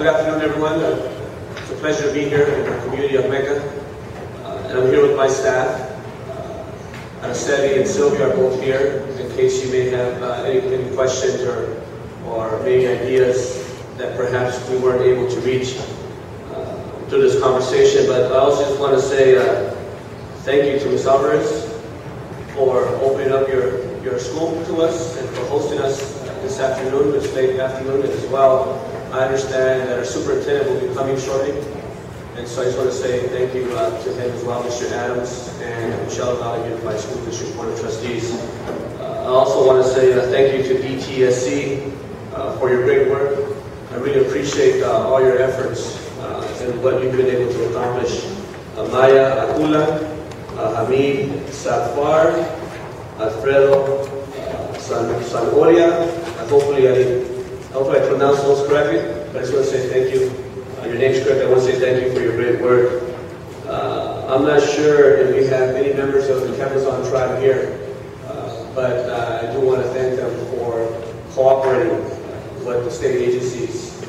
afternoon, everyone. It's a pleasure to be here in the community of Mecca. And I'm here with my staff. Anastasia and Sylvia are both here, in case you may have any questions or maybe ideas that perhaps we weren't able to reach through this conversation. But I also just want to say thank you to Ms. Alvarez for opening up your school to us and for hosting us this afternoon, this late afternoon as well. I understand that our superintendent will be coming shortly, and so I just want to say thank you to him as well, Mr. Adams and Michelle Valley Unified School District Board of Trustees. I also want to say thank you to DTSC for your great work. I really appreciate all your efforts and what you've been able to accomplish. Maya Akula, Hamid Safar, Alfredo Sanoria. Hopefully I pronounced those correctly, but I just want to say thank you. Your name's correct. I want to say thank you for your great work. I'm not sure if we have any members of the Cabazon tribe here, but I do want to thank them for cooperating with the state agencies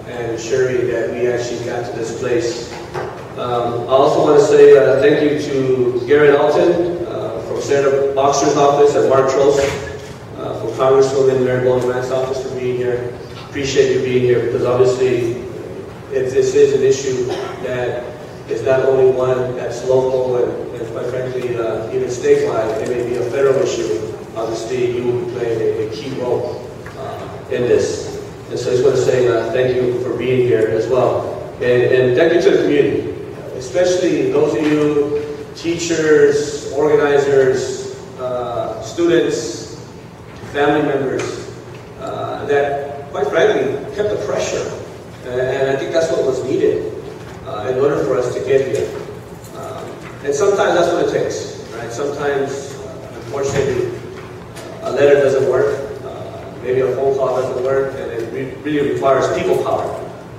and ensuring that we actually got to this place. I also want to say thank you to Garrett Alton from Senator Boxer's office and Mark Trost from Congresswoman Mary Bowman-Grant's office for being here. Appreciate you being here because obviously this is an issue that is not only one that's local and quite frankly even statewide. It may be a federal issue. Obviously you will be playing a key role in this. And so I just want to say thank you for being here as well. And thank you to the community, especially those of you teachers, organizers, students, family members that quite frankly kept the pressure. And I think that's what was needed in order for us to get here. And sometimes that's what it takes, right? Sometimes, unfortunately, a letter doesn't work. Maybe a phone call doesn't work, and it really requires people power.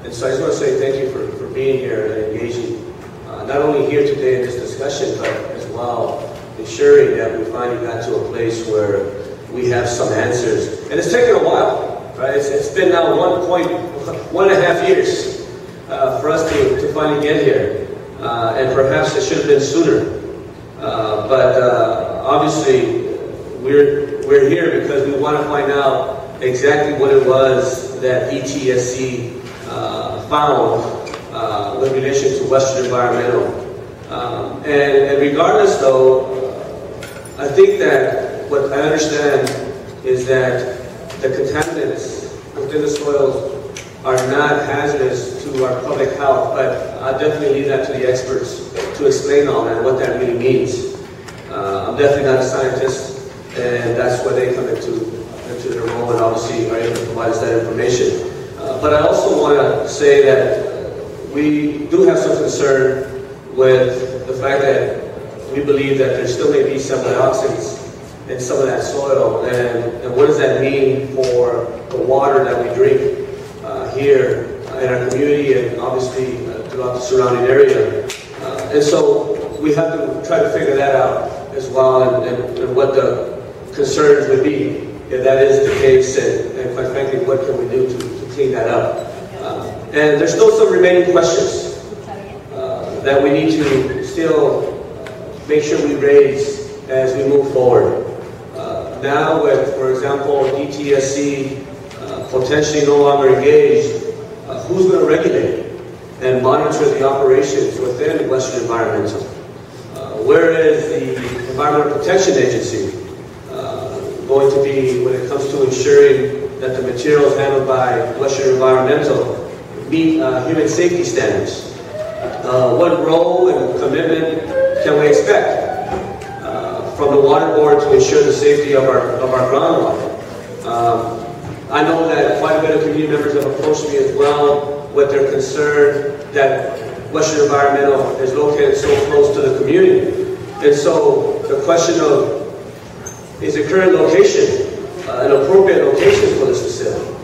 And so I just want to say thank you for being here and engaging, not only here today in this discussion, but as well ensuring that we finally got to a place where we have some answers. And it's taken a while, right? It's been now 1.5 years for us to finally get here. And perhaps it should have been sooner. But obviously, we're here because we want to find out exactly what it was that DTSC found with relation to Western Environmental. And regardless, though, I think that what I understand is that the contaminants within the soils are not hazardous to our public health, but I'll definitely leave that to the experts to explain all that and what that really means. I'm definitely not a scientist, and that's where they come into their role and obviously are able to provide us that information. But I also want to say that we do have some concern with the fact that we believe that there still may be some dioxins in some of that soil, and what does that mean for the water that we drink here in our community and obviously throughout the surrounding area. And so we have to try to figure that out as well, and what the concerns would be if that is the case, and quite frankly, what can we do to clean that up. And there's still some remaining questions that we need to still make sure we raise as we move forward. Now with, for example, DTSC potentially no longer engaged, who's going to regulate and monitor the operations within Western Environmental? Where is the Environmental Protection Agency going to be when it comes to ensuring that the materials handled by Western Environmental meet human safety standards? What role and commitment can we expect from the Water Board to ensure the safety of our groundwater? I know that quite a bit of community members have approached me as well with their concern that Western Environmental is located so close to the community. And so the question of, is the current location an appropriate location for this facility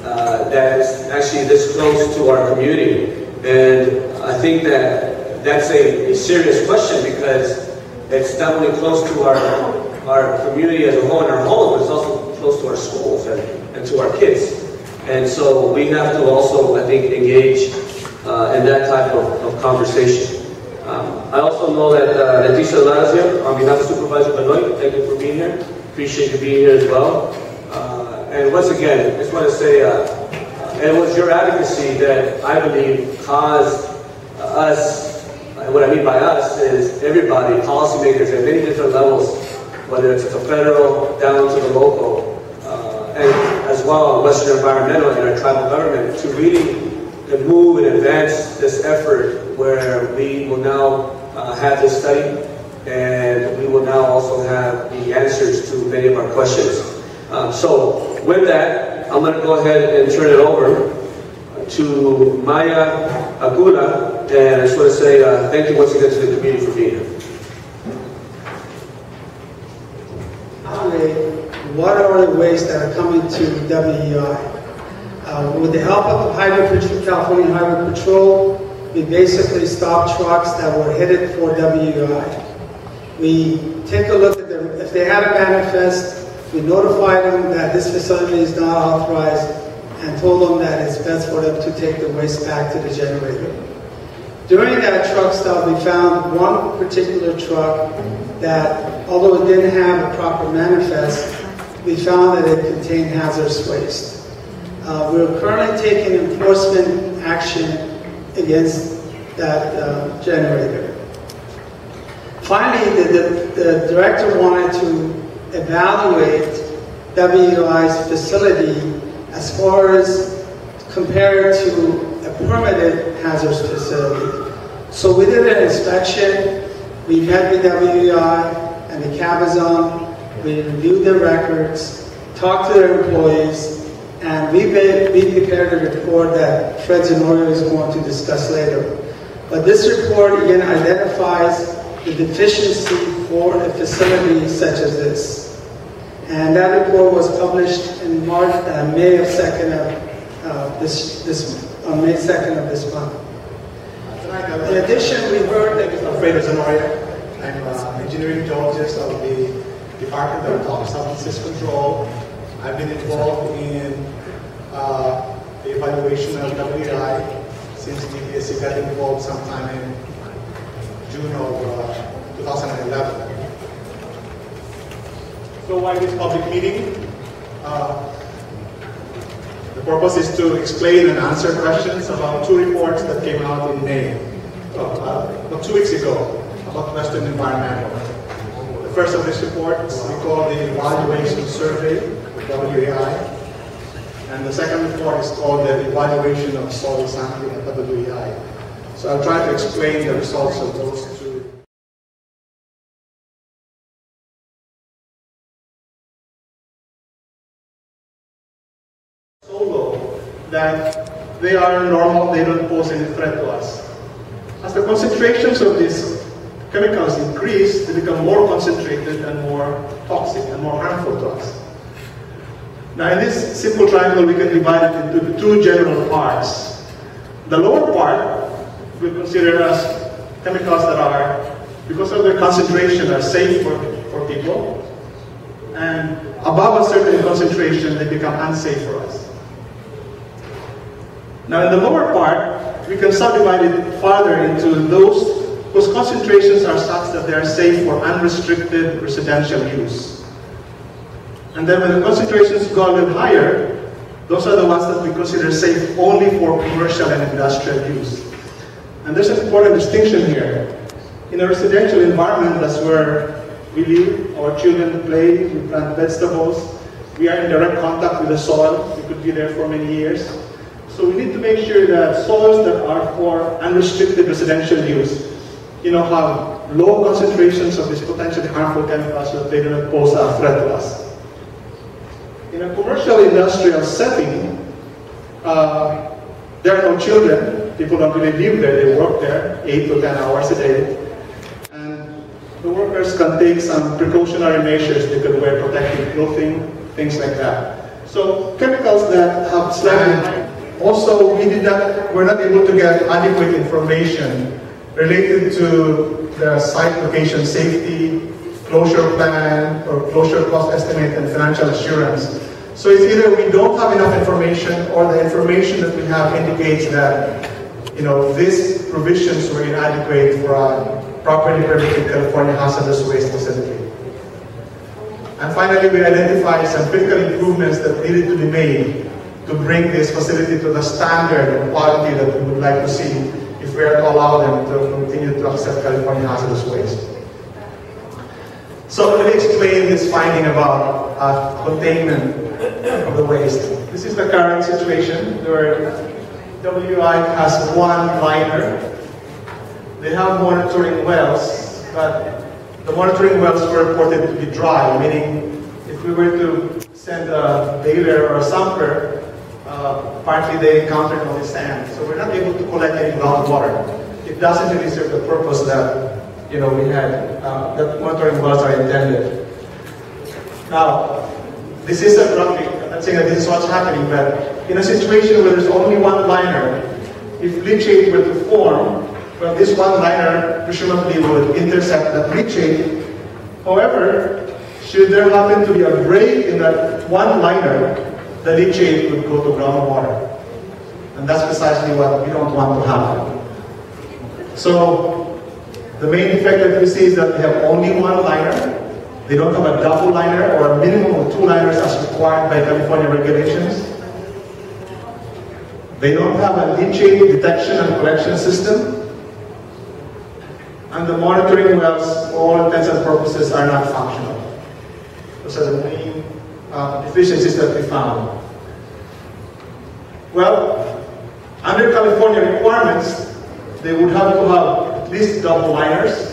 that is actually this close to our community? And I think that that's a serious question because it's not only close to our community as a whole and our homes, but it's also close to our schools and to our kids. And so we have to also, I think, engage in that type of conversation. I also know that Leticia Lazio, on behalf of Supervisor Benoit, thank you for being here. Appreciate you being here as well. And once again, I just want to say, it was your advocacy that I believe caused us, what I mean by us is everybody, policymakers at many different levels, whether it's at the federal, down to the local, and as well Western Environmental and our tribal government, to really move and advance this effort where we will now have this study, and we will now also have the answers to many of our questions. So with that, I'm going to go ahead and turn it over to Maya Agula, and I just want to say thank you once again to the community for being here. What are the ways that are coming to WEI? With the help of the California Highway Patrol, we basically stopped trucks that were headed for WEI. We take a look at them. If they had a manifest, we notified them that this facility is not authorized and told them that it's best for them to take the waste back to the generator. During that truck stop, we found one particular truck that, although it didn't have a proper manifest, we found that it contained hazardous waste. We're currently taking enforcement action against that generator. Finally, the director wanted to evaluate WEI's facility as far as compared to a permitted hazardous facility. So we did an inspection, we met with WEI and the Cabazon, we reviewed their records, talked to their employees, and we prepared a report that Fred Zenorio is going to discuss later. But this report again identifies the deficiency for a facility such as this. And that report was published in May 2nd of this month. In addition, we heard that Fred Zenorio. I'm an engineering geologist of the Department of Substances Control. I've been involved in the evaluation of WEI since DTSC got involved sometime in June of 2011. So why this public meeting? The purpose is to explain and answer questions about two reports that came out in May, about 2 weeks ago, about Western Environmental. The first of these reports we call the Evaluation Survey, WEI, and the second report is called the Evaluation of Soil Sampling at WEI. So I'll try to explain the results of those two. So low that they are normal, they don't pose any threat to us. As the concentrations of these chemicals increase, they become more concentrated and more toxic and more harmful to us. Now in this simple triangle, we can divide it into two general parts. The lower part we consider as chemicals that are, because of their concentration, are safe for people. And above a certain concentration, they become unsafe for us. Now in the lower part, we can subdivide it further into those whose concentrations are such that they are safe for unrestricted residential use. And then when the concentrations go a little higher, those are the ones that we consider safe only for commercial and industrial use. And there's an important distinction here. In a residential environment, that's where we live, our children play, we plant vegetables, we are in direct contact with the soil, we could be there for many years. So we need to make sure that soils that are for unrestricted residential use, have low concentrations of these potentially harmful chemicals so that they do not pose a threat to us. In a commercial industrial setting, there are no children. People don't really live there. They work there 8 to 10 hours a day. And the workers can take some precautionary measures. They could wear protective clothing, things like that. So chemicals that have slightly... Also, we're not able to get adequate information related to the site location safety, closure plan, or closure cost estimate and financial assurance. So it's either we don't have enough information, or the information that we have indicates that, these provisions were inadequate for a properly permitted California hazardous waste facility. And finally, we identified some critical improvements that needed to be made to bring this facility to the standard and quality that we would like to see if we are to allow them to continue to accept California hazardous waste. So let me explain this finding about containment of the waste. This is the current situation where WEI has one liner. They have monitoring wells, but the monitoring wells were reported to be dry, meaning if we were to send a baler or a sampler, partly they encountered only sand. So we're not able to collect any groundwater. It doesn't really serve the purpose that we had, that monitoring wells are intended. Now, this is a graphic. I'm not saying that this is what's happening, but in a situation where there's only one liner, if leachate were to form, well, this one liner presumably would intercept that leachate. However, should there happen to be a break in that one liner, the leachate would go to groundwater. And that's precisely what we don't want to happen. So, the main effect that we see is that they have only one liner. They don't have a double liner or a minimum of 2 liners as required by California regulations. They don't have a leachate detection and collection system. And the monitoring wells, for all intents and purposes, are not functional. Those are the main deficiencies that we found. Well, under California requirements, they would have to have at least double liners,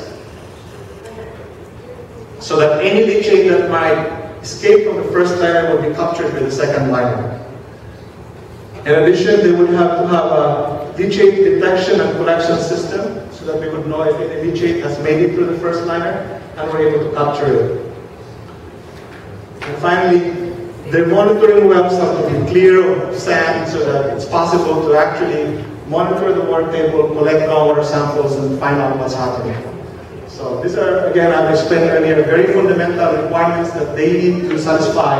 so that any leachate that might escape from the first liner will be captured by the second liner. In addition, they would have to have a leachate detection and collection system, so that we would know if any leachate has made it through the first liner, and we're able to capture it. And finally, their monitoring wells have to be clear of sand, so that it's possible to actually monitor the water table, collect groundwater samples, and find out what's happening. So these are, again, I've explained earlier, very fundamental requirements that they need to satisfy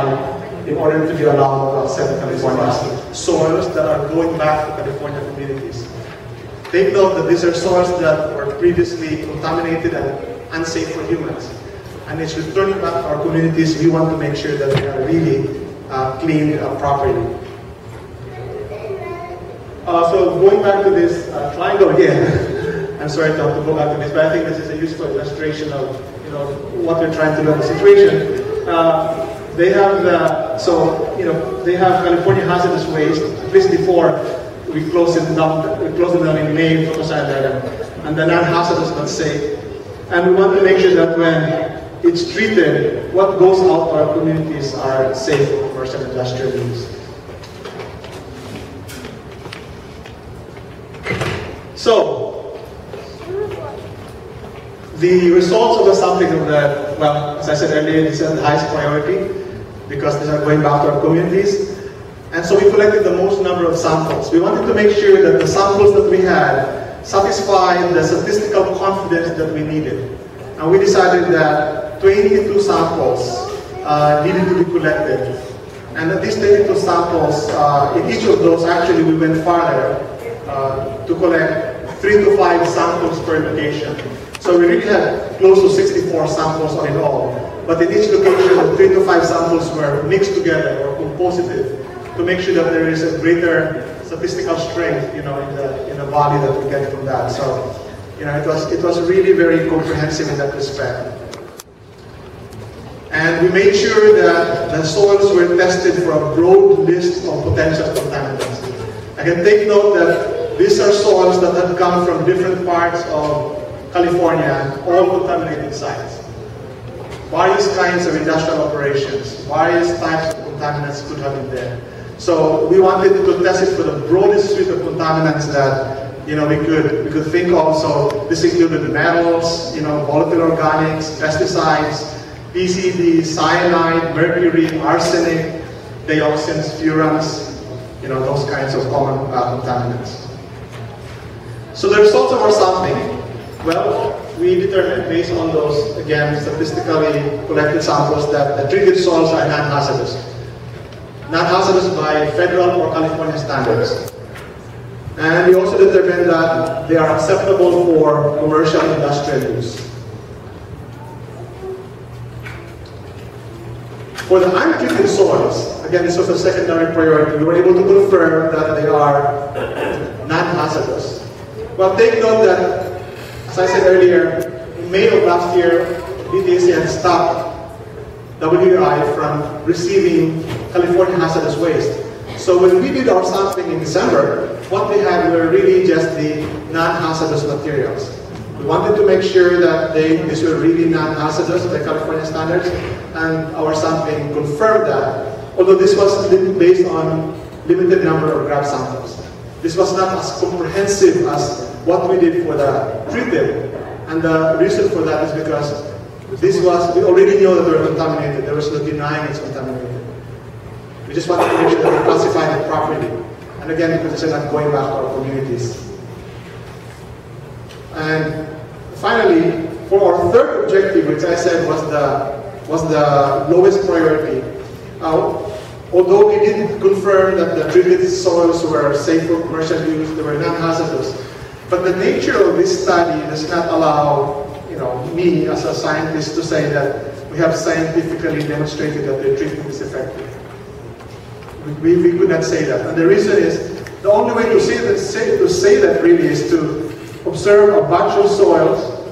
in order to be allowed to accept California soils that are going back to California communities. Take note that these are soils that were previously contaminated and unsafe for humans. And it's returning back to our communities. We want to make sure that they are really cleaned properly. So going back to this triangle again, I'm sorry to have to go back to this, but I think this is a useful illustration of what we're trying to do in the situation. They have they have California hazardous waste. At least before we closed it down in May, and the non-hazardous but safe. And we want to make sure that when it's treated, what goes out to our communities are safe for commercial and industrial use. So, the results of the sampling of the, well, as I said earlier, this is the highest priority because these are going back to our communities. And so we collected the most number of samples. We wanted to make sure that the samples that we had satisfied the statistical confidence that we needed. And we decided that 22 samples needed to be collected. And these 22 samples, in each of those, actually we went farther to collect 3 to 5 samples per location. So we really had close to 64 samples all in all. But in each location, the 3 to 5 samples were mixed together or composited to make sure that there is a greater statistical strength, in the value that we get from that. So, it was really very comprehensive in that respect. And we made sure that the soils were tested for a broad list of potential contaminants. I can take note that these are soils that have come from different parts of California, all contaminated sites. Various kinds of industrial operations, various types of contaminants could have been there. So we wanted to test it for the broadest suite of contaminants that we could think of. So this included metals, volatile organics, pesticides, PCB, cyanide, mercury, arsenic, dioxins, furans, those kinds of common contaminants. So the results of our sampling, well, we determined based on those, again, statistically collected samples that the treated soils are non-hazardous. non-hazardous by federal or California standards. And we also determined that they are acceptable for commercial and industrial use. For the untreated soils, again, this was a secondary priority. We were able to confirm that they are non-hazardous. Well, take note that, as I said earlier, in May of last year, DTSC had stopped WEI from receiving California hazardous waste. So when we did our sampling in December, what we had were really just the non-hazardous materials. We wanted to make sure that these were really non-hazardous by California standards, and our sampling confirmed that, although this was based on limited number of grab samples. This was not as comprehensive as what we did for the treated, and the reason for that is because we already knew that they were contaminated. There was no denying it's contaminated. We just wanted to make sure that we classified it properly. And again, because it's not going back to our communities. And finally, for our third objective, which I said was the lowest priority, although we did confirm that the treated soils were safe for commercial use, they were non-hazardous, but the nature of this study does not allow me as a scientist to say that we have scientifically demonstrated that the treatment is effective. We could not say that. And the reason is, the only way to say that really is to observe a batch of soils,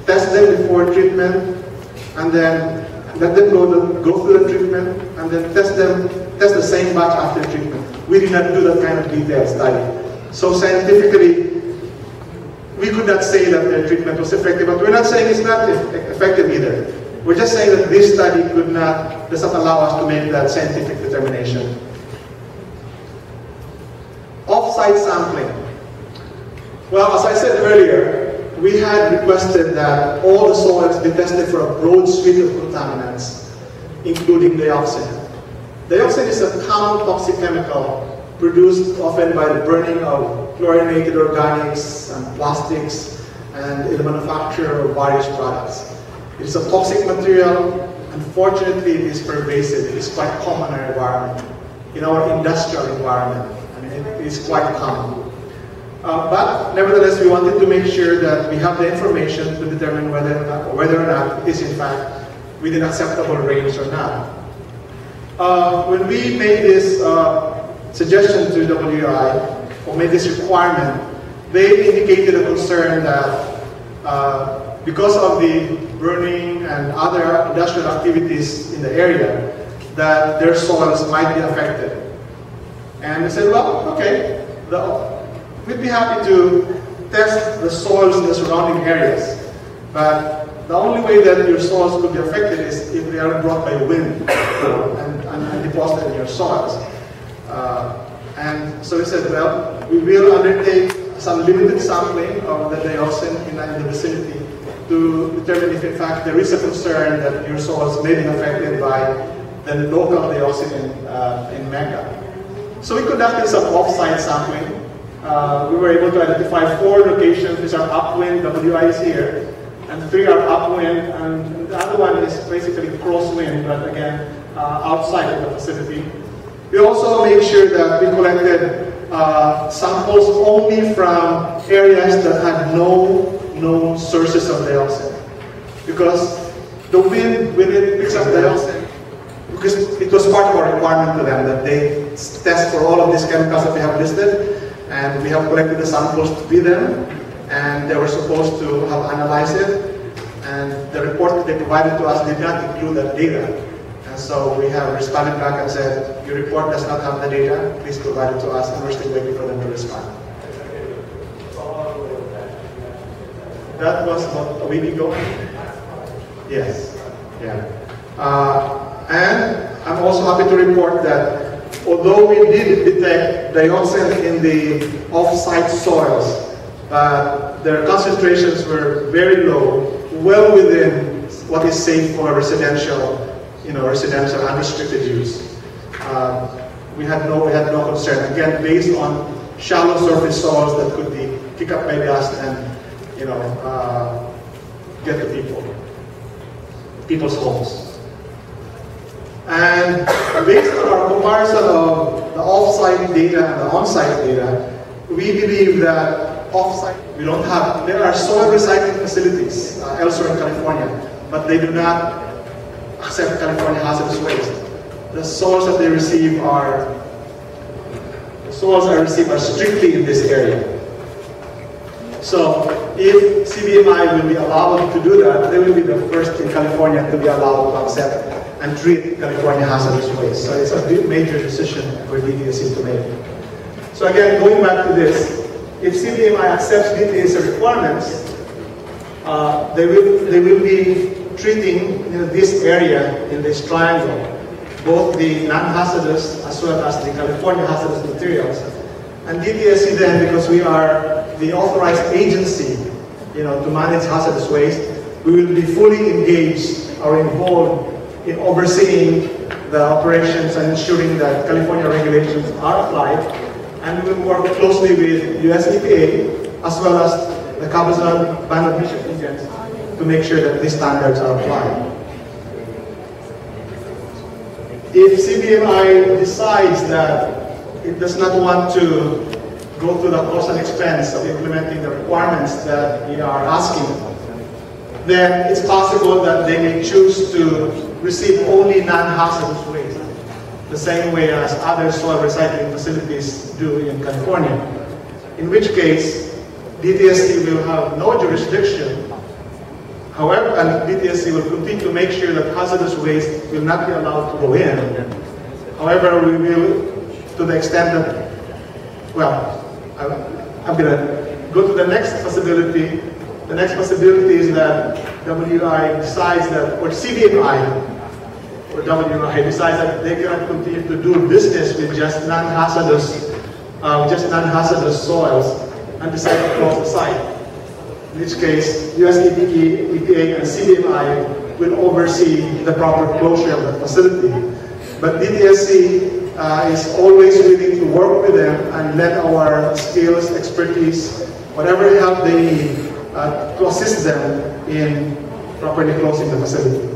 test them before treatment, and then let them go through the treatment, and then test the same batch after treatment. We did not do that kind of detailed study. So scientifically, we could not say that the treatment was effective, but we're not saying it's not effective either. We're just saying that this study does not allow us to make that scientific determination. Off-site sampling. Well, as I said earlier, we had requested that all the soils be tested for a broad suite of contaminants, including dioxin. Dioxin is a common toxic chemical produced often by the burning of chlorinated organics and plastics and in the manufacture of various products. It is a toxic material. Unfortunately, it is pervasive. It is quite common in our environment, in our industrial environment. I mean, it is quite common. But nevertheless, we wanted to make sure that we have the information to determine whether or not it is in fact within acceptable range or not. When we made this suggestion to WEI, or made this requirement, they indicated a concern that because of the burning and other industrial activities in the area, that their soils might be affected. And we said, well, okay, we'd be happy to test the soils in the surrounding areas, but the only way that your soils could be affected is if they are brought by wind and deposited in your soils. And so we said, well, we will undertake some limited sampling of the dioxin in the vicinity to determine if in fact there is a concern that your soils may be affected by the local dioxin in Mecca. So we conducted some off-site sampling. We were able to identify 4 locations. These are upwind, WEI is here, and 3 are upwind, and the other one is basically crosswind, but again, outside of the facility. We also made sure that we collected samples only from areas that had no known sources of dioxin. Because the wind, when it picks up dioxin, because it was part of our requirement to them that they test for all of these chemicals that we have listed, and we have collected the samples to be them, and they were supposed to have analyzed it, and the report that they provided to us did not include that data. And so we have responded back and said, your report does not have the data, please provide it to us, and we're still waiting for them to respond. That was about a week ago? Yes. Yeah. And I'm also happy to report that although we did detect dioxin in the off-site soils, their concentrations were very low, well within what is safe for residential, residential unrestricted use. We had no concern. Again, based on shallow surface soils that could be kicked up by dust and get to people's homes. And based on our comparison of the off-site data and the on-site data, we believe that off-site, we don't have, there are soil recycling facilities elsewhere in California, but they do not accept California hazardous waste. The soils that they receive are, are strictly in this area. So if CBMI will be allowed to do that, they will be the first in California to be allowed to accept and treat California hazardous waste. So it's a big, major decision for DTSC to make. So again, going back to this, if CBMI accepts DTSC requirements, they will be treating this area in this triangle, both the non-hazardous as well as the California hazardous materials. And DTSC then, because we are the authorized agency, to manage hazardous waste, we will be fully engaged or involved in overseeing the operations and ensuring that California regulations are applied. And we will work closely with US EPA as well as the Cabazon Ban of Emission agents to make sure that these standards are applied. If CBMI decides that it does not want to go through the cost and expense of implementing the requirements that we are asking, then it's possible that they may choose to receive only non-hazardous waste, the same way as other soil recycling facilities do in California. In which case, DTSC will have no jurisdiction. However, and DTSC will continue to make sure that hazardous waste will not be allowed to go in. However, we will, to the extent that, well, I'm going to go to the next possibility. The next possibility is that WEI decides that, or CBMI, or WEI decides that they cannot continue to do business with just non-hazardous soils and decide to close the site. In which case, US EPA and CBMI will oversee the proper closure of the facility. But DTSC is always willing to work with them and let our skills, expertise, whatever help they need to assist them in properly closing the facility.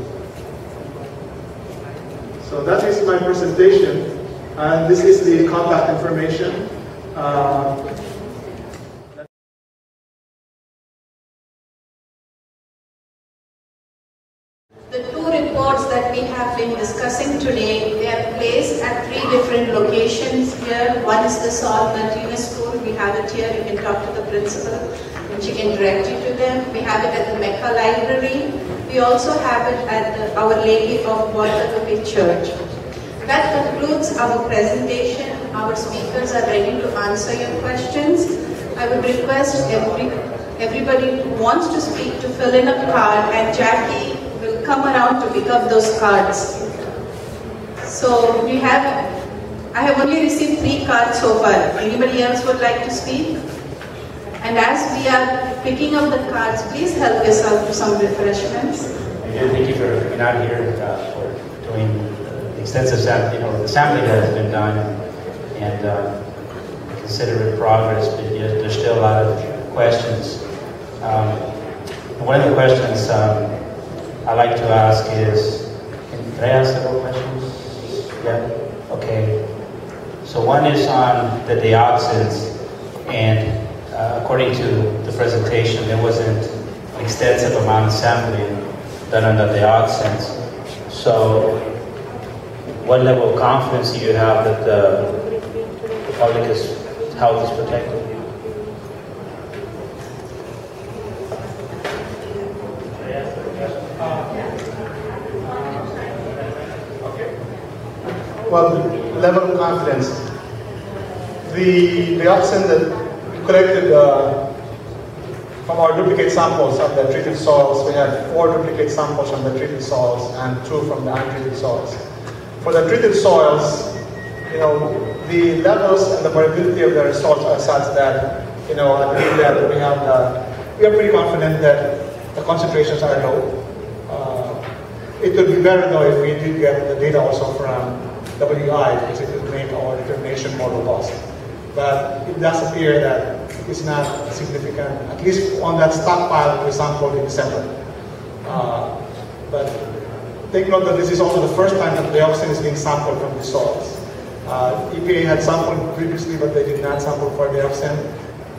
So that is my presentation, and this is the contact information. The two reports that we have been discussing today, they are placed at 3 different locations here. One is the Saul Martinez School. We have it here. You can talk to the principal and she can direct you to them. We have it at the Mecca Library. We also have it at the Our Lady of Guadalupe Church. That concludes our presentation. Our speakers are ready to answer your questions. I would request everybody who wants to speak to fill in a card, and Jackie will come around to pick up those cards. So I have only received 3 cards so far. Anybody else would like to speak? And as we are picking up the cards, please help us out to some refreshments. Again, thank you for coming out here for doing the extensive sampling, the sampling that has been done, and considerate progress, but there's still a lot of questions. One of the questions I'd like to ask is, can I ask several questions? Yeah? Okay. So one is on the dioxins, and according to the presentation, there wasn't an extensive amount of sampling done on the dioxins. So what level of confidence do you have that the public's health is protected? Well, level of confidence. The dioxin that we collected from our duplicate samples of the treated soils, we had 4 duplicate samples from the treated soils and 2 from the untreated soils. For the treated soils, the levels and the variability of the results are such that, I believe that we are pretty confident that the concentrations are low. It would be better though if we did get the data also from WEI, because it would make our determination more robust. But it does appear that it's not significant, at least on that stockpile we sampled in December. But take note that this is also the first time that dioxin is being sampled from the soils. EPA had sampled previously, but they did not sample for dioxin.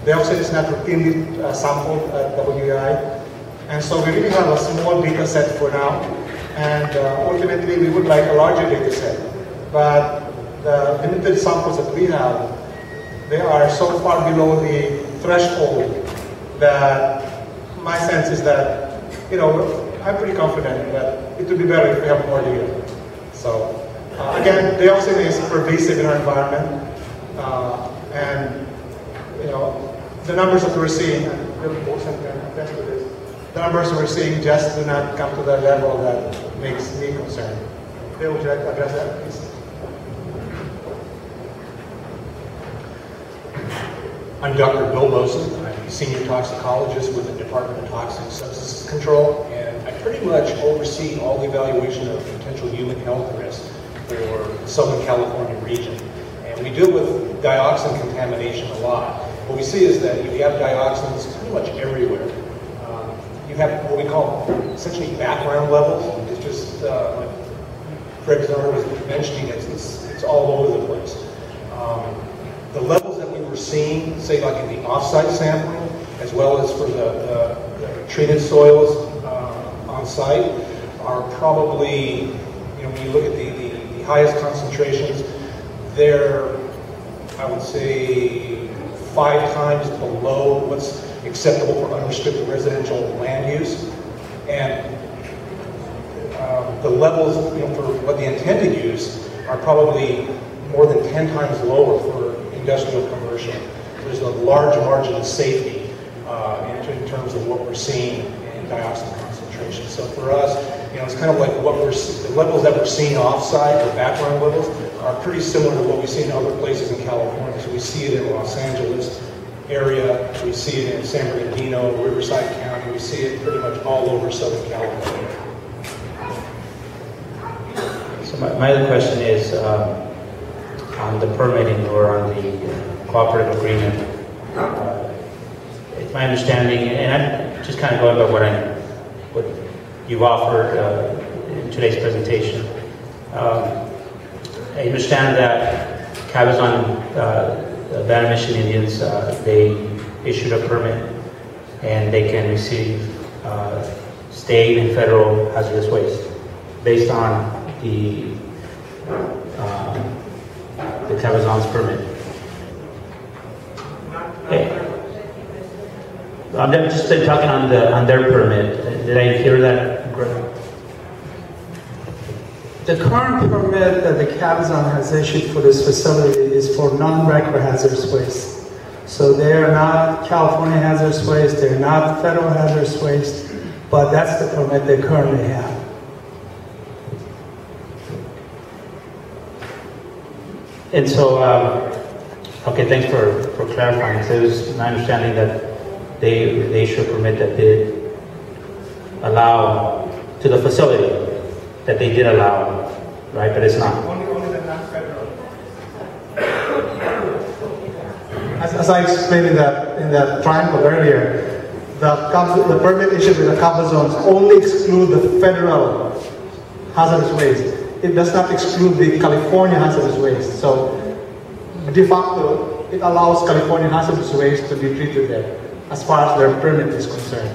Dioxin is not routinely sampled at WEI. And so we really have a small data set for now. And ultimately, we would like a larger data set. But the limited samples that we have, they are so far below the threshold that my sense is that, you know, I'm pretty confident that it would be better if we have more data. So, again, dioxin is pervasive in our environment. And, you know, the numbers that we're seeing, and Bill Wilson can attest to this, the numbers we're seeing just do not come to the level that makes me concerned. Bill, would you like to address that, please? I'm Dr. Bill Mosen. I'm a senior toxicologist with the Department of Toxic Substances Control, and I pretty much oversee all the evaluation of potential human health risks for the Southern California region. And we deal with dioxin contamination a lot. What we see is that if you have dioxins pretty much everywhere, you have what we call essentially background levels. It's just like Fred Zarr was mentioning, it's all over the place. The levels that we were seeing, say like in the off-site sampling, as well as for the treated soils on site, are probably, you know, when you look at the highest concentrations, they're, I would say, 5 times below what's acceptable for unrestricted residential land use. And the levels, you know, for what the intended use are probably more than 10 times lower for industrial commercial. There's a large margin of safety in terms of what we're seeing in dioxin concentration. So for us, you know, it's kind of like what the levels that we're seeing off-site, the background levels, are pretty similar to what we see in other places in California. So we see it in Los Angeles area, we see it in San Bernardino, Riverside County, we see it pretty much all over Southern California. So my other question is on the permitting or on the cooperative agreement. It's my understanding, and I'm just kind of going by what you've offered in today's presentation. I understand that Cabazon Band Mission Indians, they issued a permit and they can receive state and federal hazardous waste based on the Cabazon's permit. I'm just talking on their permit. Did I hear that correctly? The current permit that the Cabazon has issued for this facility is for non-record hazardous waste. So they are not California hazardous waste, they're not federal hazardous waste, but that's the permit they currently have. And so, okay, thanks for clarifying. So it was my understanding that they issued a permit that did allow to the facility, that they did allow, right? But it's not. Only the non-federal. As I explained in that triangle earlier, the permit issued with the Cabazons only exclude the federal hazardous waste. It does not exclude the California hazardous waste. So, de facto, it allows California hazardous waste to be treated there, as far as their permit is concerned.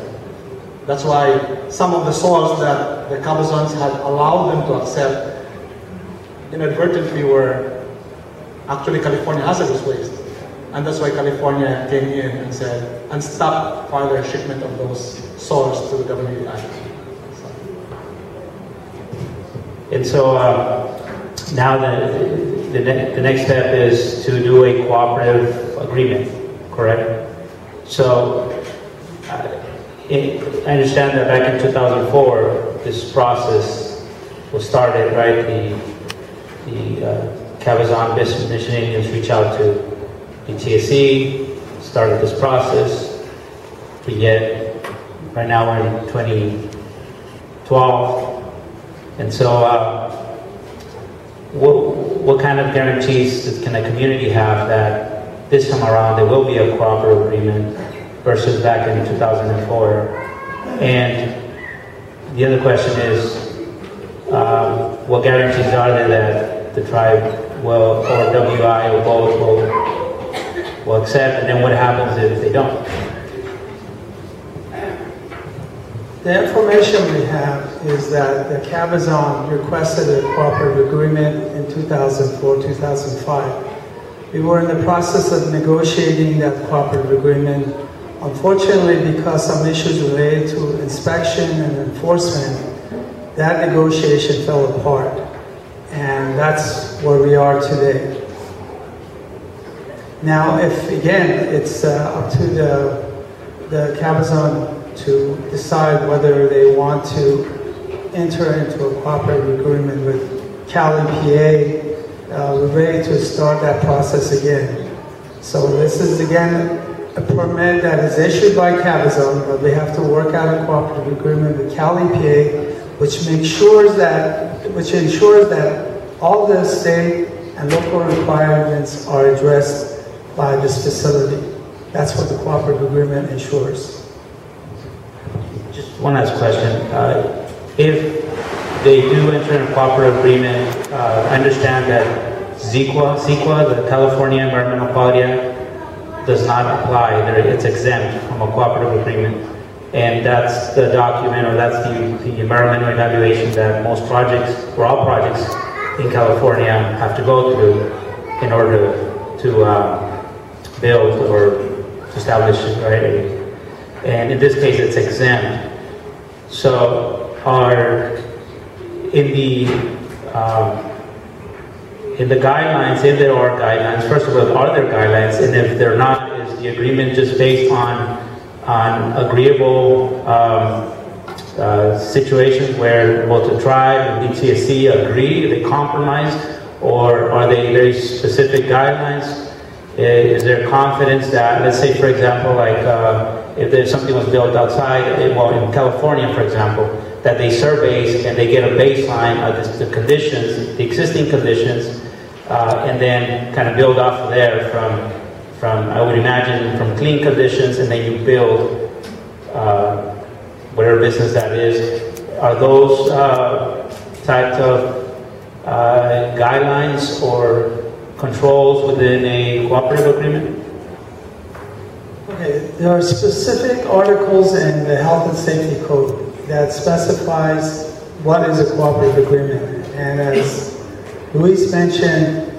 That's why some of the soils that the Cabazons had allowed them to accept inadvertently were actually California hazardous waste. And that's why California came in and said, and stopped further shipment of those soils to the WEI. And so now the next step is to do a cooperative agreement, correct? So I understand that back in 2004, this process was started, right? The Cabazon Mission Indians reached out to DTSC, started this process. But yet, right now we're in 2012. And so, what kind of guarantees can the community have that this time around there will be a cooperative agreement versus back in 2004? And the other question is, what guarantees are there that the tribe will, or WEI or both will accept, and then what happens if they don't? The information we have is that the Cabazon requested a cooperative agreement in 2004-2005. We were in the process of negotiating that cooperative agreement. Unfortunately, because some issues related to inspection and enforcement, that negotiation fell apart. And that's where we are today. Now, if again, it's up to the Cabazon to decide whether they want to enter into a cooperative agreement with Cal EPA. We're ready to start that process again. So this is again a permit that is issued by Cabazon, but we have to work out a cooperative agreement with Cal EPA, which ensures that all the state and local requirements are addressed by this facility. That's what the cooperative agreement ensures. One last question. If they do enter a cooperative agreement, I understand that CEQA, the California Environmental Quality Act, does not apply. It's exempt from a cooperative agreement. And that's the document, or that's the environmental evaluation that most projects, or all projects in California have to go through in order to build or to establish, right? And in this case, it's exempt. So, in the guidelines, if there are guidelines, first of all, are there guidelines? And if they're not, is the agreement just based on agreeable situations where both the tribe and DTSC agree, they compromise, or are they very specific guidelines? Is there confidence that, let's say, for example, like if there's something was built outside, well, in California, for example, that they survey and they get a baseline of the conditions, the existing conditions, and then kind of build off of there from I would imagine, from clean conditions, and then you build whatever business that is. Are those types of guidelines or controls within a cooperative agreement? Okay, there are specific articles in the Health and Safety Code that specifies what is a cooperative agreement. And as Luis mentioned,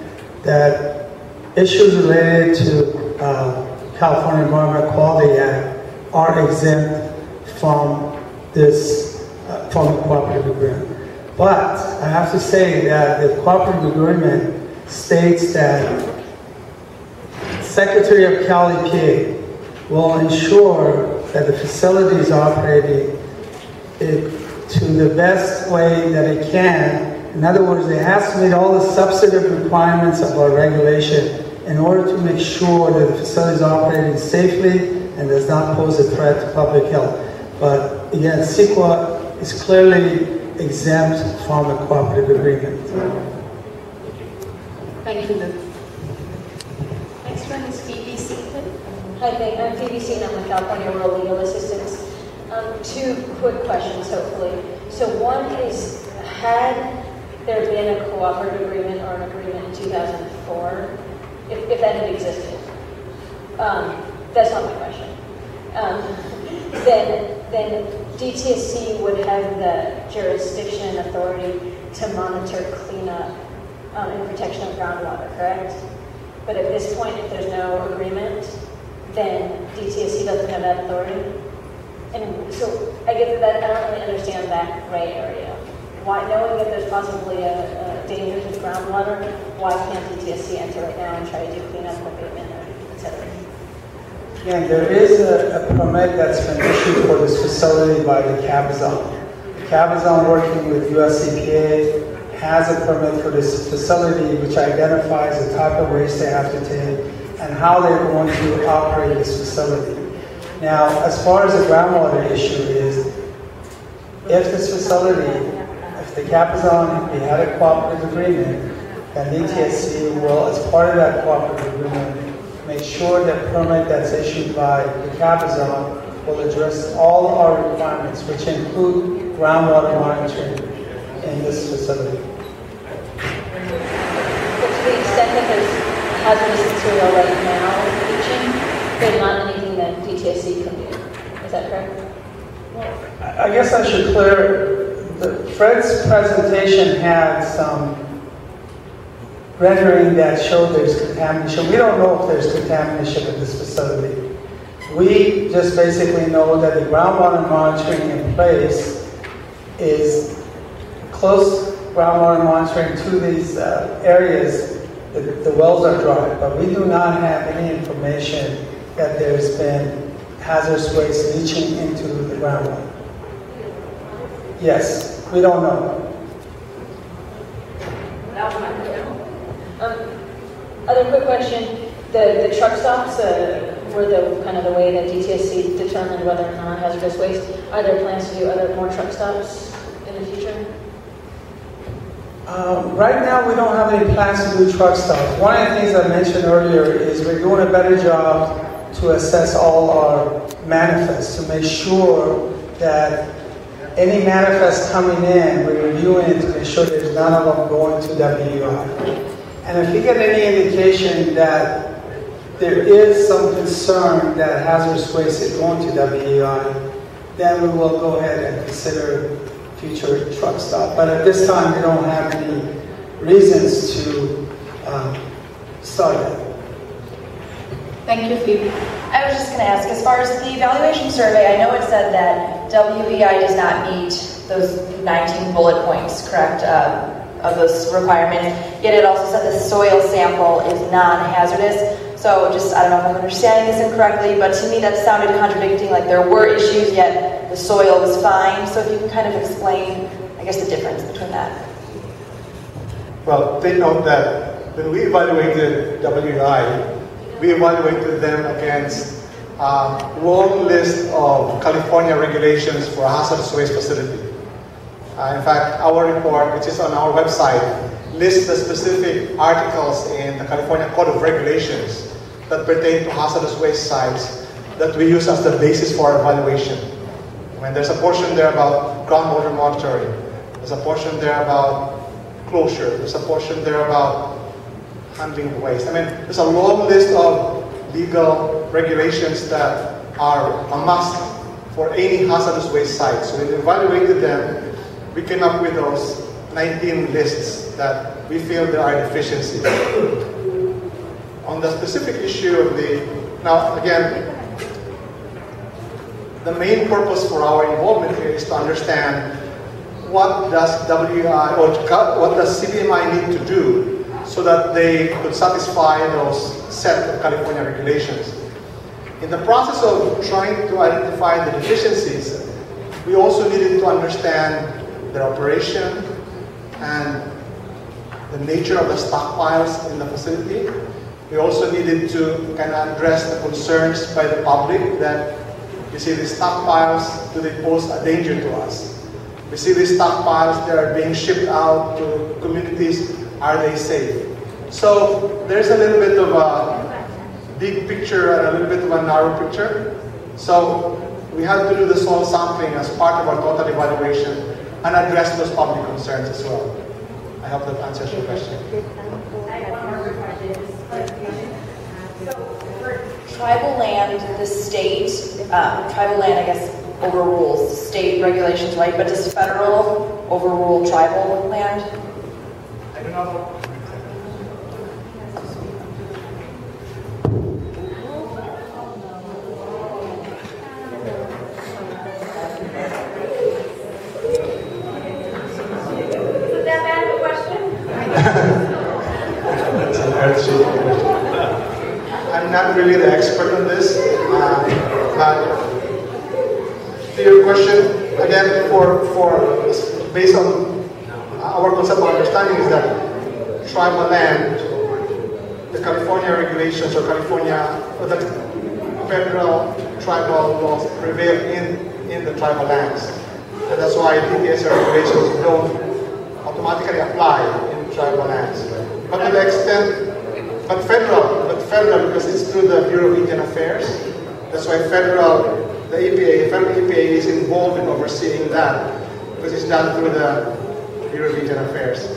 that issues related to California Environmental Quality Act are exempt from this, from the cooperative agreement. But I have to say that the cooperative agreement states that Secretary of Cal EPA will ensure that the facility is operating to the best way that it can. In other words, it has to meet all the substantive requirements of our regulation in order to make sure that the facility is operating safely and does not pose a threat to public health. But again, CEQA is clearly exempt from a cooperative agreement. Thank you. Next one is BBC. Hi, I'm BBC and I'm with California Rural Legal Assistance. Two quick questions, hopefully. So one is, had there been a cooperative agreement or an agreement in 2004, if that had existed? That's not my question. Then DTSC would have the jurisdiction and authority to monitor cleanup and protection of groundwater, correct? But at this point, if there's no agreement, then DTSC doesn't have that authority? And so I get that I don't really understand that gray area. Why, knowing that there's possibly a danger to groundwater, why can't DTSC enter right now and try to do cleanup, abatement, etc.? Again, there is a permit that's been issued for this facility by the Cabazon. The Cabazon, working with US EPA, has a permit for this facility which identifies the type of waste they have to take and how they're going to operate this facility. Now, as far as the groundwater issue is, if this facility, if the Cabazon, we had a cooperative agreement, then DTSC will, as part of that cooperative agreement, make sure that permit that's issued by the Cabazon will address all our requirements, which include groundwater monitoring in this facility. But to the extent that there's hazardous material right now leaching, there's not anything that DTSC can do. Is that correct? I guess I should clear, Fred's presentation had some rendering that showed there's contamination. We don't know if there's contamination in this facility. We just basically know that the groundwater monitoring in place is close groundwater monitoring to these areas. The wells are dry, but we do not have any information that there's been hazardous waste leaching into the groundwater. Yes, we don't know. Other quick question, the truck stops were the kind of the way that DTSC determined whether or not hazardous waste. Are there plans to do more truck stops in the future? Right now, we don't have any plans to do truck stops. One of the things I mentioned earlier is we're doing a better job to assess all our manifests to make sure that any manifest coming in, we're reviewing it to make sure there's none of them going to WEI. And if we get any indication that there is some concern that hazardous waste is going to WEI, then we will go ahead and consider future truck stop. But at this time, we don't have any reasons to start that. Thank you, Phoebe. I was just going to ask, as far as the evaluation survey, I know it said that WEI does not meet those 19 bullet points, correct, of those requirements, yet it also said the soil sample is non-hazardous. So just, I don't know if I'm understanding this incorrectly, but to me that sounded contradicting, like there were issues, yet the soil was fine. So if you can kind of explain, I guess, the difference between that. Well, take note that when we evaluated WEI, we evaluated them against a long list of California regulations for a hazardous waste facility. In fact, our report, which is on our website, lists the specific articles in the California Code of Regulations that pertain to hazardous waste sites that we use as the basis for our evaluation. I mean, there's a portion there about groundwater monitoring. There's a portion there about closure. There's a portion there about handling the waste. I mean, there's a long list of legal regulations that are a must for any hazardous waste site. So when we evaluated them, we came up with those 19 lists that we feel there are deficiencies. On the specific issue of now again, the main purpose for our involvement here is to understand what does WEI or what does CBMI need to do so that they could satisfy those set of California regulations. In the process of trying to identify the deficiencies, we also needed to understand their operation and the nature of the stockpiles in the facility. We also needed to kind of address the concerns by the public that we see these stockpiles, do they pose a danger to us? We see these stockpiles, they are being shipped out to communities, are they safe? So there's a little bit of a big picture and a little bit of a narrow picture. So we had to do the soil sampling as part of our total evaluation and address those public concerns as well. I hope that answers your question. I have one more question. So for tribal land, the state, tribal land, I guess, overrules state regulations, right? But does federal overrule tribal land? I don't know. I'm not really the expert on this, but to your question, again, based on our conceptual understanding is that tribal land, the California regulations or the federal tribal laws prevail in the tribal lands. And that's why DTSC regulations don't automatically apply in tribal lands. But to the extent, but federal, because it's through the Bureau of Indian Affairs. That's why the federal EPA is involved in overseeing that, because it's done through the Bureau of Indian Affairs.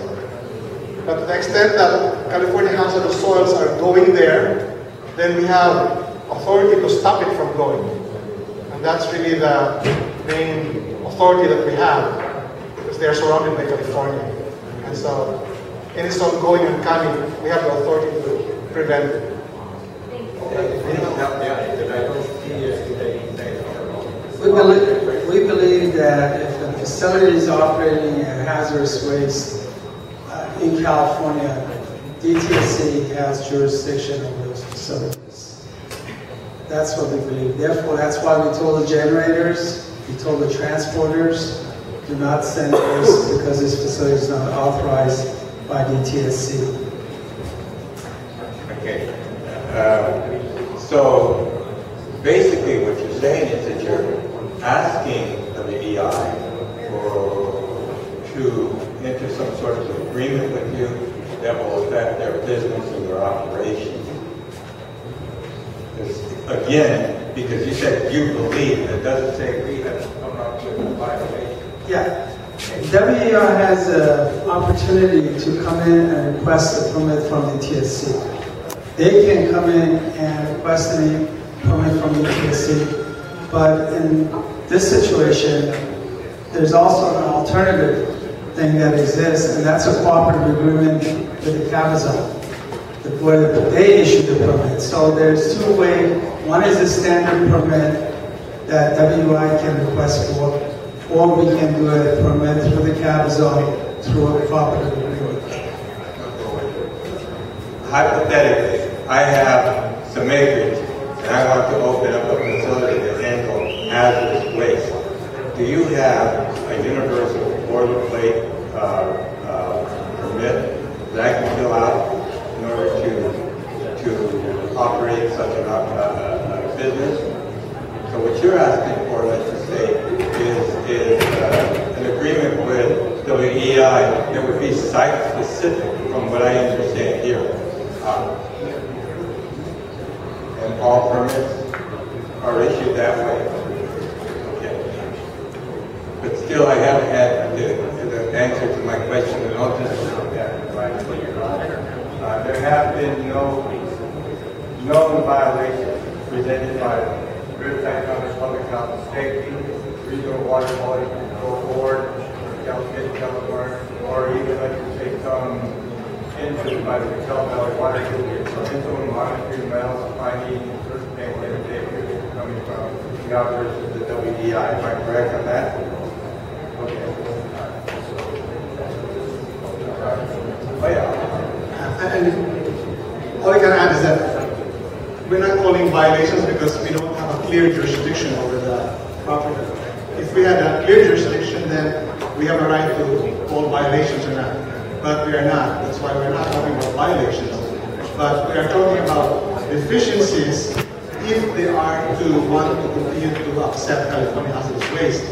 But to the extent that California hazardous soils are going there, then we have authority to stop it from going. And that's really the main authority that we have, because they are surrounded by California. And so any salt going and coming, we have the authority to prevent it. We believe that if a facility is operating a hazardous waste in California, DTSC has jurisdiction over those facilities. That's what we believe. Therefore, that's why we told the generators, we told the transporters, do not send waste because this facility is not authorized by DTSC. Okay. So basically what you're saying is that you're asking WEI to enter some sort of agreement with you that will affect their business and their operations. Again, because you said you believe, it doesn't say we have come up with a violation. Yeah. WEI has an opportunity to come in and request a permit from DTSC. They can come in and request any permit from DTSC, but in this situation, there's also an alternative thing that exists, and that's a cooperative agreement with the Cabazon, where they issue the permit. So there's two ways. One is the standard permit that WEI can request for, or we can do a permit through the Cabazon through a cooperative agreement. Hypothetically, I have some acreage and I want to open up a facility to handle hazardous waste. Do you have a universal boilerplate permit that I can fill out in order to operate such a business? So what you're asking for, let's just say, is an agreement with WEI that would be site-specific, from what I understand here. And all permits are issued that way. Okay. But still, I haven't had the answer to my question, and I'll just there have been no known violations presented by Riverside County Public Health and Safety, Regional Water Quality Control Board, California, or even, like you say, some input by the Cal Valley Water District, or influence monitoring wells, finding certain things that they coming from the operations of the WEI. Am I correct on that? Okay. Oh yeah. And all I can add is that we're not calling violations because we don't have a clear jurisdiction over the property. If we had a clear jurisdiction, then we have a right to call violations or not. But we are not. That's why we're not talking about violations. But we are talking about deficiencies if they are to want to continue to accept California hazardous waste.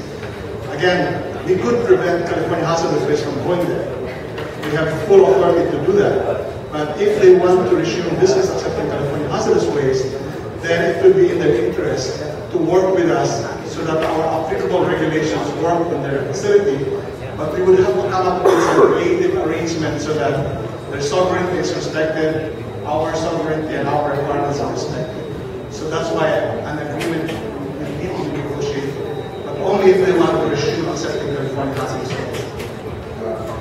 Again, we could prevent California hazardous waste from going there. We have full authority to do that. But if they want to resume business accepting California hazardous waste, then it would be in their interest to work with us so that our applicable regulations work in their facility. But we would have to come up with a creative arrangement so that their sovereignty is respected, our sovereignty and our requirements are respected. So that's why an agreement will need to be negotiated, but only if they want to resume accepting California hazardous waste.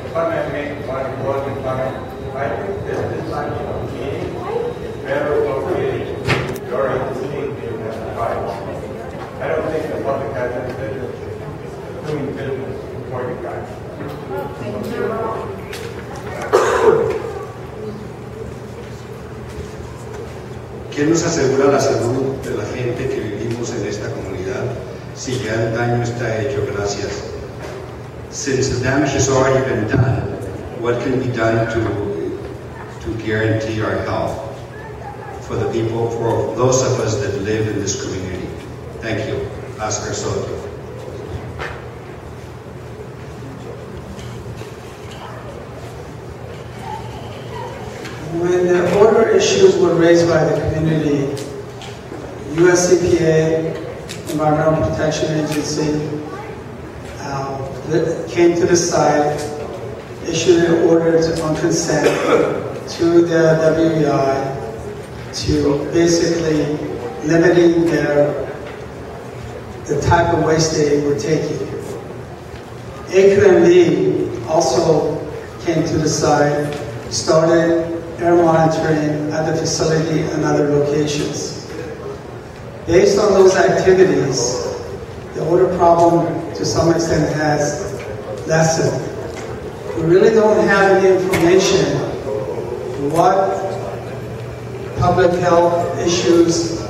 If I may make one important comment, I think that this type of meeting is better located during the meeting than the Bible. I don't think the public has any business doing business for you guys. ¿Quién nos asegura la salud de la gente que vivimos en esta comunidad si ya el daño está hecho? Gracias. Since the damage has already been done, what can be done to guarantee our health for the people, for those of us that live in this community? Thank you. Oscar Soto. When the order issues were raised by the community, US EPA, Environmental Protection Agency, came to the site issued an order on consent to the WEI to basically limiting the type of waste they were taking. AQMD also came to the site, started air monitoring at the facility and other locations. Based on those activities, the odor problem to some extent has lessened. We really don't have any information what public health issues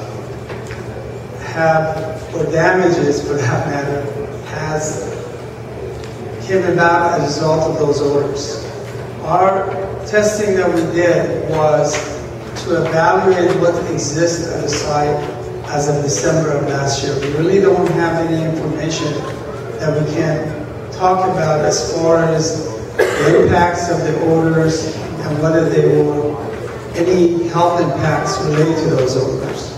have, or damages for that matter, came about as a result of those odors. Our testing that we did was to evaluate what exists at the site as of December of last year. We really don't have any information that we can talk about as far as the impacts of the odors and whether there were any health impacts related to those odors.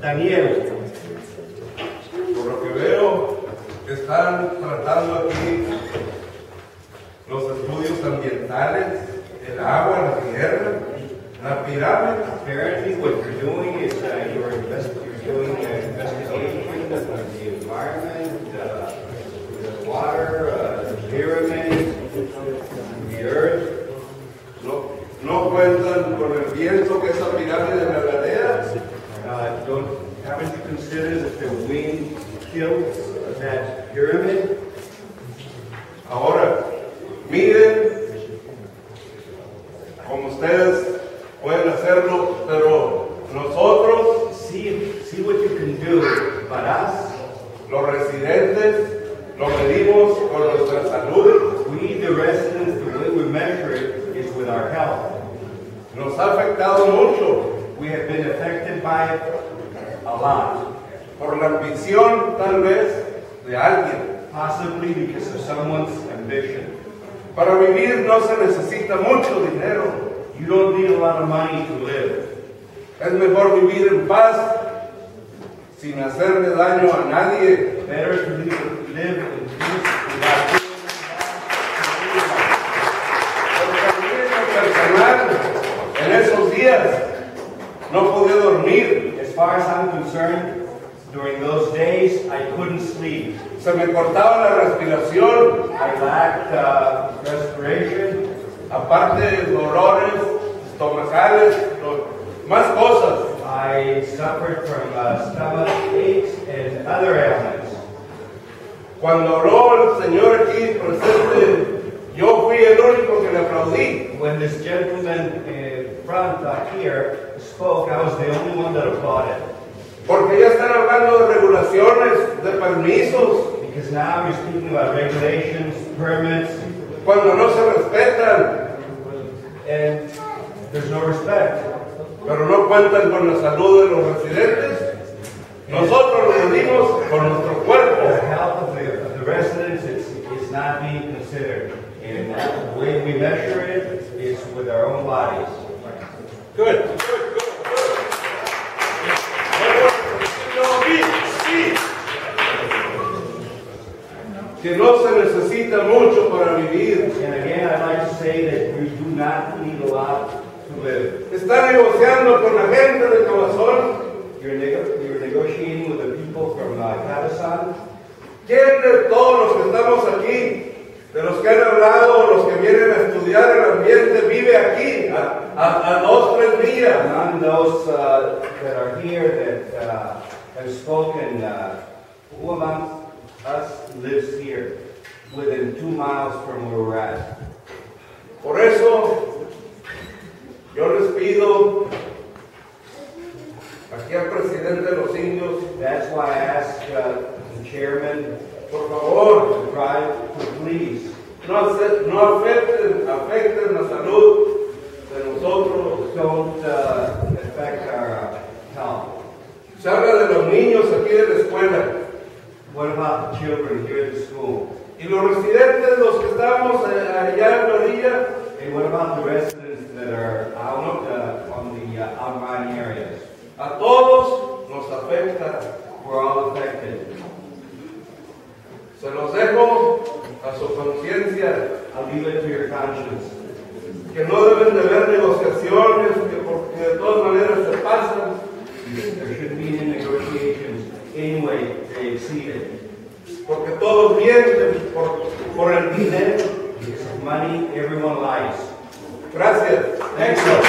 Daniel, por lo que veo, están tratando aquí los estudios ambientales, el agua, la tierra, la pirámide. Apparently, what you're doing is you're doing an investigation of the environment, the water, the pyramid, the earth. No cuentan con el viento que esa pirámide me ladea. Haven't you considered that the wind kills that pyramid? Ahora, miren, como ustedes pueden hacerlo, pero nosotros, see what you can do, but us, los residentes, lo medimos con nuestra salud. We, the residents, the way we measure it is with our health. Nos ha afectado mucho. We have been affected by it a lot. Por la ambición, tal vez, de alguien. Possibly because of someone's ambition. Para vivir no se necesita mucho dinero. You don't need a lot of money to live. Es mejor vivir en paz, sin hacerle daño a nadie. Better to live in peace without doing personal, en esos días no podía dormir. As far as I'm concerned, during those days, I couldn't sleep. Se me cortaba la respiración. I lacked respiration. Aparte de dolores estomacales, más cosas. I suffered from stomach aches and other ailments. Cuando habló el señor aquí presente, yo fui el único que le aplaudí. When this gentleman in front here spoke, I was the only one that applauded. Porque ya están hablando de regulaciones, de permisos. Because now you're speaking about regulations, permits. Cuando no se respetan. And there's no respect. Pero no cuentan con la salud de los residentes. Nosotros lo medimos con nuestro cuerpo. The health of the residents is not being considered. And the way we measure it is with our own bodies. Good. Que no se necesita mucho para vivir. And again, I'd like to say that we do not need a lot to live. Está negociando con la gente de Cabazón. You're negotiating with the people from Cabazon. ¿Quién de todos los que estamos aquí, de los que han hablado, los que vienen a estudiar el ambiente, vive aquí a 2-3 días? None of those that are here that have spoken, who among us lives here, within 2 miles from where we're at? Por eso, yo les pido aquí al presidente de los indios. That's why I ask the chairman, por favor, to try to please no afecten la salud de nosotros. don't affect our health. Se habla de los niños aquí de la escuela. What about the children here at the school? Y los residentes, los que estamos allá en la orilla. And what about the residents that are out on the outlying areas? A todos nos afecta porque de todas maneras se pasan. There should be in negotiations anyway, they exceeded. Porque todos vienen por el dinero. Money, everyone lies. Gracias. Thank you.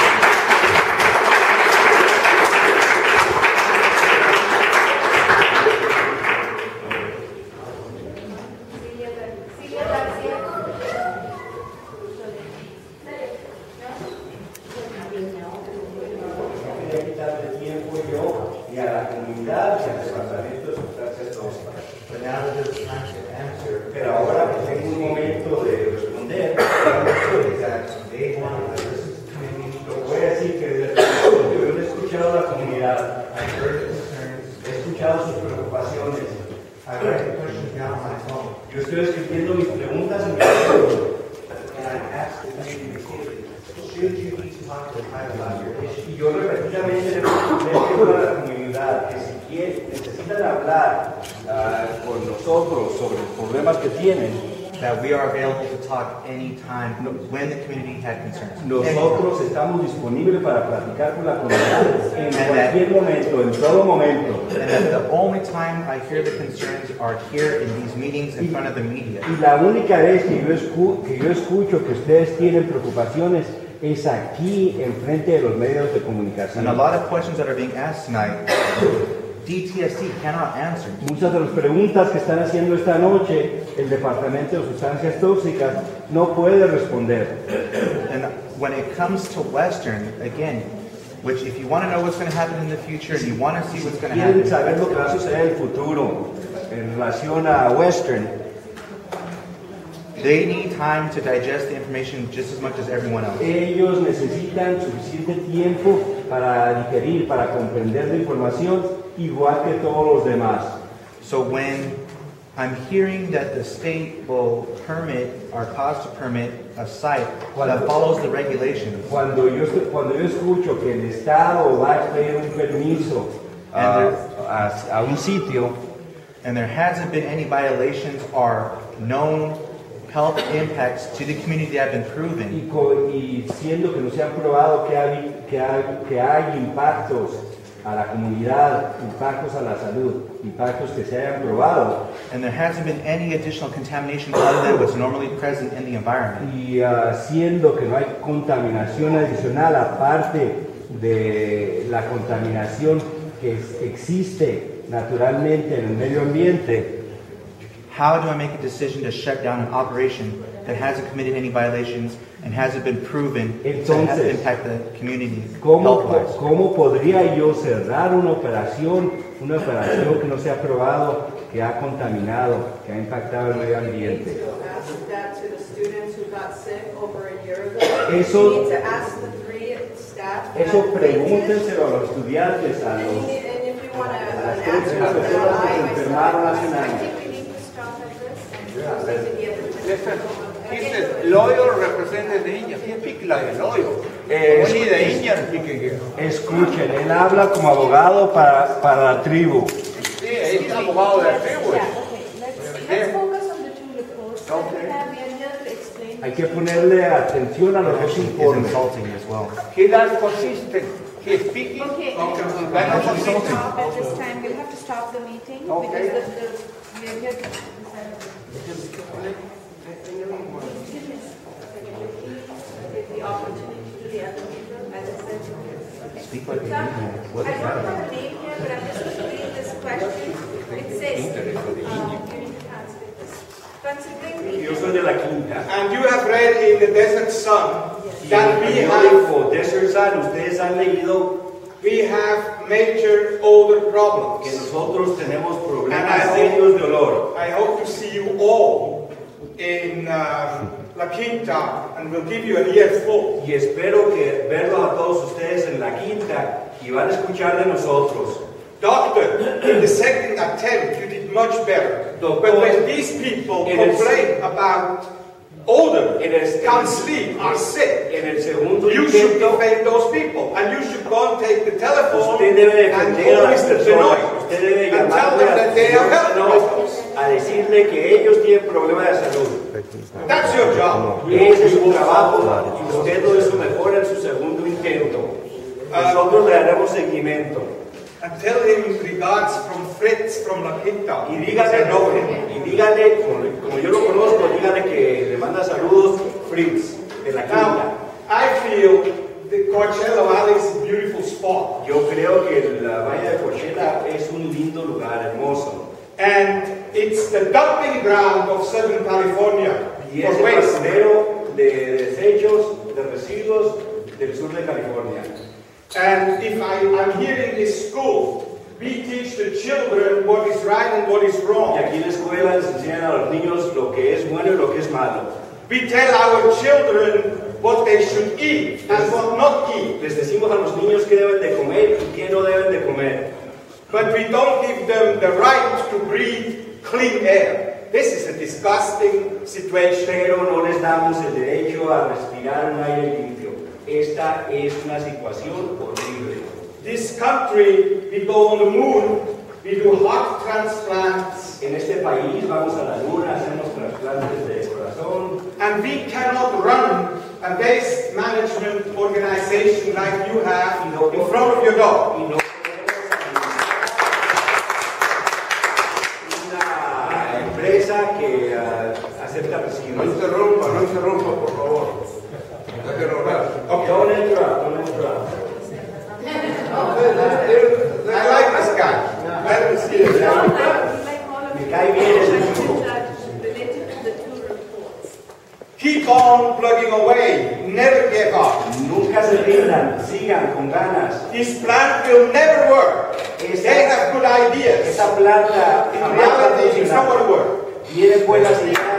Pero ahora que tengo un momento de responder, lo voy a decir que desde el principio yo he escuchado a la comunidad, he escuchado sus preocupaciones. Yo estoy escribiendo mis preguntas en mi teléfono. Y yo repetidamente le pregunto a la comunidad que si necesitan hablar con nosotros sobre los problemas que tienen, that we are available to talk anytime when the community had concerns. nosotros estamos disponibles para platicar con la comunidad en cualquier momento, en todo momento. And that the only time I hear the concerns are here in these meetings in front of the media. Y la única vez que yo escucho que ustedes tienen preocupaciones es aquí, enfrente de los medios de comunicación. And a lot of questions that are being asked tonight, DTSC cannot answer. Muchas de las preguntas que están haciendo esta noche, el Departamento de Sustancias Tóxicas no puede responder. And when it comes to Western, again, which if you want to know what's going to happen in the future and you want to see what's going to happen, Quieren saber lo que va a suceder en el futuro en relación a Western. they need time to digest the information just as much as everyone else. Ellos necesitan suficiente tiempo para digerir, para comprender la información, igual que todos los demás. So when I'm hearing that the state will permit or cause to permit a site that follows the regulations, Cuando yo escucho que el Estado va a pedir un permiso a un sitio, and there hasn't been any violations or known health impacts to the community that have been proven, y siendo que no se han probado que hay impactos a la comunidad, impactos a la salud, impactos que se hayan probado, and there hasn't been any additional contamination other than what's normally present in the environment, y siendo que no hay contaminación adicional aparte de la contaminación que existe naturalmente en el medio ambiente, how do I make a decision to shut down an operation that hasn't committed any violations and hasn't been proven to have impact the community health-wise? ¿Cómo podría yo cerrar una operación que no se ha probado, que ha contaminado, que ha impactado el medio ambiente? Eso pregúntenselo a los estudiantes, a las 3 personas que se enfermaron hace un año. He says loyal represents the Indians. He speaks like a loyal. Only the Indians speak here. Escuchen, él habla como abogado para la tribu. Sí, es abogado de la tribu. Let's focus on the two reports that we have. We are here to explain. Hay que ponerle atención a los dos informes. Insulting as well. He does consistent. He's speaking. Okay, That's we will stop at this time. We'll have to stop the meeting because we are here to the opportunity to the other people, as I said. Speak like you I mean it. What is don't have that? a name here, but I'm just going to read this question. It says, you need to translate this. Considering Yo soy de la Quinta. And you have read in the Desert Sun Y that en we el have periódico Desert Sun, ustedes han leído major odor que problems. nosotros tenemos And problemas serios de olor. I hope to see you all in La Quinta, and we'll give you an earful. Y espero que verlos a todos ustedes en la Quinta y van a escuchar de nosotros. Doctor, in the second attempt, you did much better. But when these people complain about odor, can't sleep, are sick, En el segundo you should intento, defend those people, and you should go and take the telephone usted debe and defender a call las Mr. personas. Benoit Usted debe and tell llamarle them al that they are señor health Benoit problems. a decirle que ellos tienen problemas de salud. That's your job. Ese es su trabajo y usted lo hizo mejor en su segundo intento. nosotros le daremos seguimiento. And tell him regards from Fritz from La Quinta. Y dígale, como yo lo conozco, dígale que le manda saludos Fritz de La Quinta. I feel the Coachella Valley is a beautiful spot. Yo creo que la Valle de Coachella es un lindo lugar, hermoso. And it's the dumping ground of Southern California. Y es el basurero de desechos, de residuos del sur de California. And if I'm here in this school, we teach the children what is right and what is wrong. Y aquí en la escuela les enseñan a los niños lo que es bueno y lo que es malo. We tell our children what they should eat and what not eat. Les decimos a los niños qué deben de comer y qué no deben de comer. But we don't give them the right to breathe clean air. This is a disgusting situation. Pero no les damos el derecho a respirar un aire limpio. Esta es una situación horrible. This country, we go on the moon, we do heart transplants. En este país vamos a la luna, hacemos trasplantes de corazón. And we cannot run a waste management organization like you have in front of your door. Y no una empresa que acepta residuos. No interrumpa, por favor. Déjenlo hablar. Okay. Don't interrupt. I like this guy. Let me see it. Me cae bien ese tipo. Keep on plugging away. Never give up. Nunca se rindan. Sigan con ganas. This plant will never work. They have good ideas. Esa planta in reality, it's not going to work. Tiene buenas ideas.